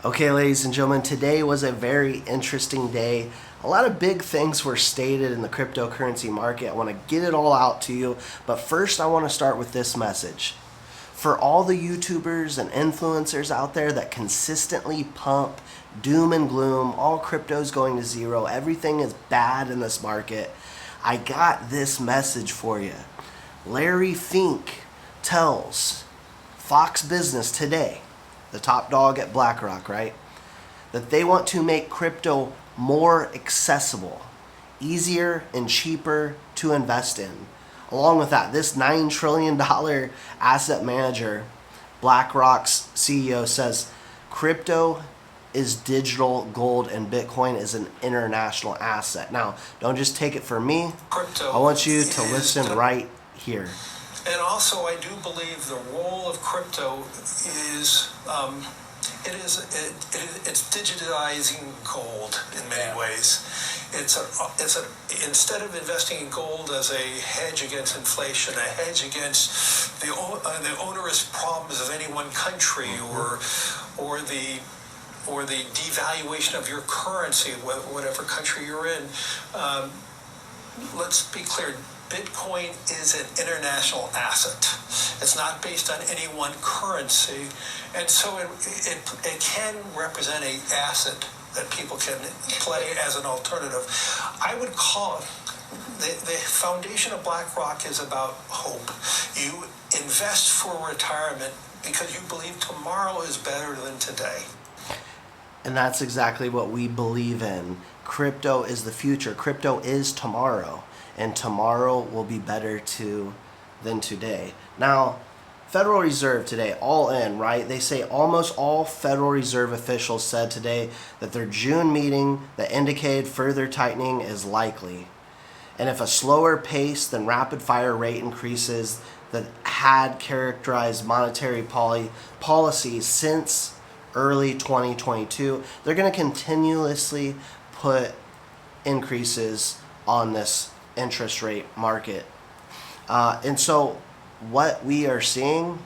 Okay, ladies and gentlemen, today was a very interesting day. A lot of big things were stated in the cryptocurrency market. I want to get it all out to you, but first I want to start with this message. For all the YouTubers and influencers out there that consistently pump doom and gloom, all crypto's going to zero, everything is bad in this market, I got this message for you. Larry Fink tells Fox Business today, the top dog at BlackRock, right, that they want to make crypto more accessible, easier and cheaper to invest in. Along with that, this $9 trillion asset manager, BlackRock's CEO, says crypto is digital gold and Bitcoin is an international asset. Now, don't just take it from me. Crypto I want you to listen right here. And also, I do believe the role of crypto is it's digitizing gold in many ways. Instead of investing in gold as a hedge against inflation, a hedge against the onerous problems of any one country, or the devaluation of your currency, whatever country you're in. Let's be clear. Bitcoin is an international asset. It's not based on any one currency, and so it can represent an asset that people can play as an alternative. I would call it, the foundation of BlackRock is about hope. You invest for retirement because you believe tomorrow is better than today. And that's exactly what we believe in. Crypto is the future. Crypto is tomorrow. And tomorrow will be better than today. Now, Federal Reserve today, all in, right? They say almost all Federal Reserve officials said today that their June meeting that indicated further tightening is likely. And if a slower pace than rapid fire rate increases that had characterized monetary policy since early 2022, they're going to continuously put increases on this interest rate market. And so what we are seeing,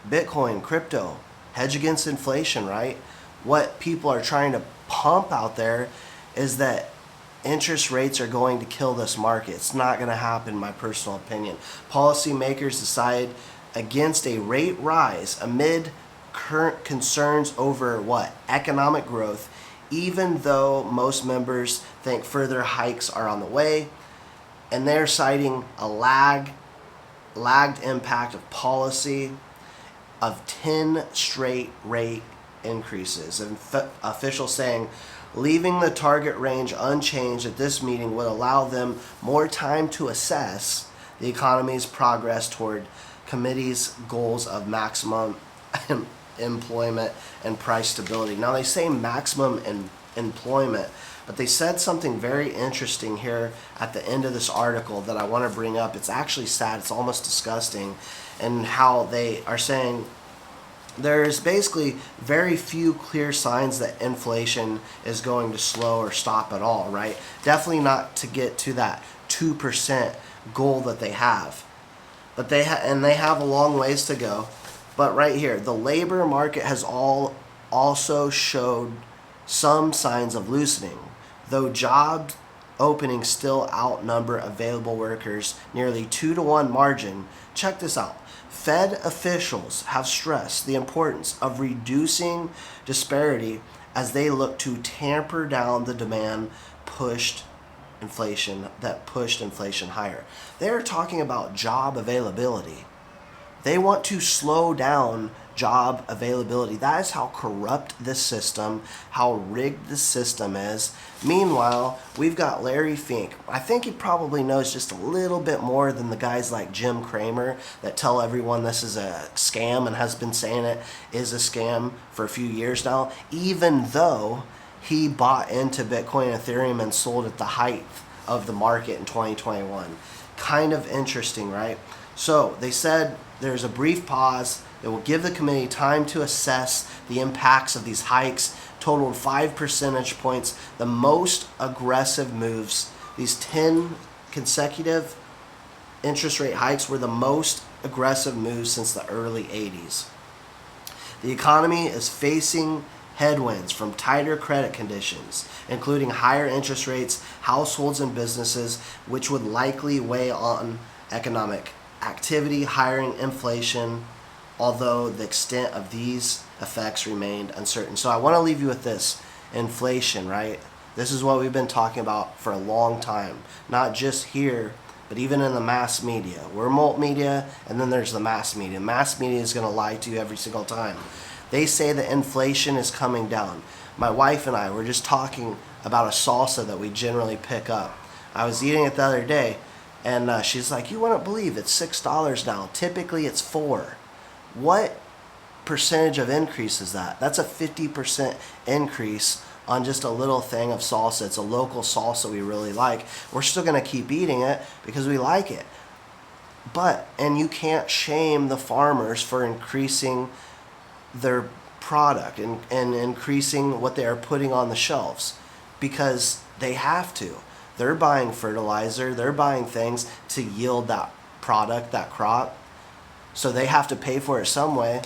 Bitcoin, crypto, hedge against inflation, right? What people are trying to pump out there is that interest rates are going to kill this market. It's not going to happen, in my personal opinion. Policymakers decide against a rate rise amid current concerns over what? Economic growth, even though most members think further hikes are on the way. And they're citing a lagged impact of policy of 10 straight rate increases. And officials saying leaving the target range unchanged at this meeting would allow them more time to assess the economy's progress toward committee's goals of maximum employment and price stability. Now they say maximum employment, but they said something very interesting here at the end of this article that I want to bring up. It's actually sad. It's almost disgusting. And how they are saying there's basically very few clear signs that inflation is going to slow or stop at all, right? Definitely not to get to that 2% goal that they have. But they have a long ways to go. But right here, the labor market has also showed some signs of loosening, though job openings still outnumber available workers nearly 2-to-1 margin. Check this out. Fed officials have stressed the importance of reducing disparity as they look to tamper down the demand pushed inflation higher. They're talking about job availability. They want to slow down job availability. That is how corrupt this system, how rigged the system is. Meanwhile, we've got Larry Fink. I think he probably knows just a little bit more than the guys like Jim Cramer that tell everyone this is a scam and has been saying it is a scam for a few years now, even though he bought into Bitcoin and Ethereum and sold at the height of the market in 2021. Kind of interesting, right? So they said there's a brief pause. It will give the committee time to assess the impacts of these hikes. Totaled 5 percentage points, the most aggressive moves. These 10 consecutive interest rate hikes were the most aggressive moves since the early 80s. The economy is facing headwinds from tighter credit conditions, including higher interest rates, households and businesses, which would likely weigh on economic activity, hiring, inflation, although the extent of these effects remained uncertain. So I want to leave you with this. Inflation, right? This is what we've been talking about for a long time, not just here, but even in the mass media. We're multimedia, and then there's the mass media. Mass media is going to lie to you every single time. They say that inflation is coming down. My wife and I were just talking about a salsa that we generally pick up. I was eating it the other day, and she's like, "You wouldn't believe it's $6 now. Typically it's $4. What percentage of increase is that? That's a 50% increase on just a little thing of salsa. It's a local salsa we really like. We're still going to keep eating it because we like it. And you can't shame the farmers for increasing their product and increasing what they are putting on the shelves, because they have to. They're buying fertilizer, they're buying things to yield that product, that crop. So they have to pay for it some way.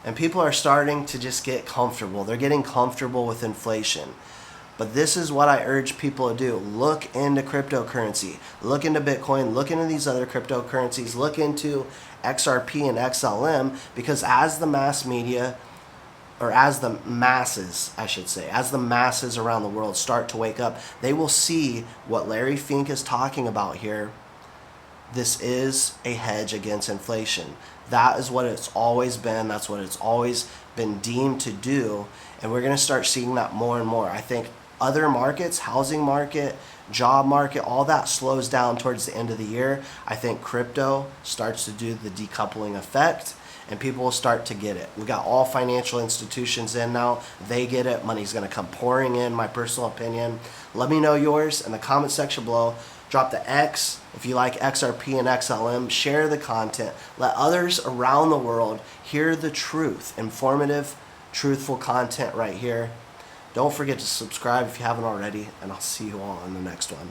And people are starting to just get comfortable. They're getting comfortable with inflation. But this is what I urge people to do. Look into cryptocurrency. Look into Bitcoin. Look into these other cryptocurrencies. Look into XRP and XLM, because as the mass media, or as the masses, I should say, as the masses around the world start to wake up, they will see what Larry Fink is talking about here. This is a hedge against inflation. That is what it's always been. That's what it's always been deemed to do. And we're going to start seeing that more and more. I think other markets, housing market, job market, all that slows down towards the end of the year. I think crypto starts to do the decoupling effect, and people will start to get it. We got all financial institutions in now. They get it. Money's going to come pouring in, my personal opinion. Let me know yours in the comment section below. Drop the X if you like XRP and XLM. Share the content. Let others around the world hear the truth. Informative, truthful content right here. Don't forget to subscribe if you haven't already, and I'll see you all in the next one.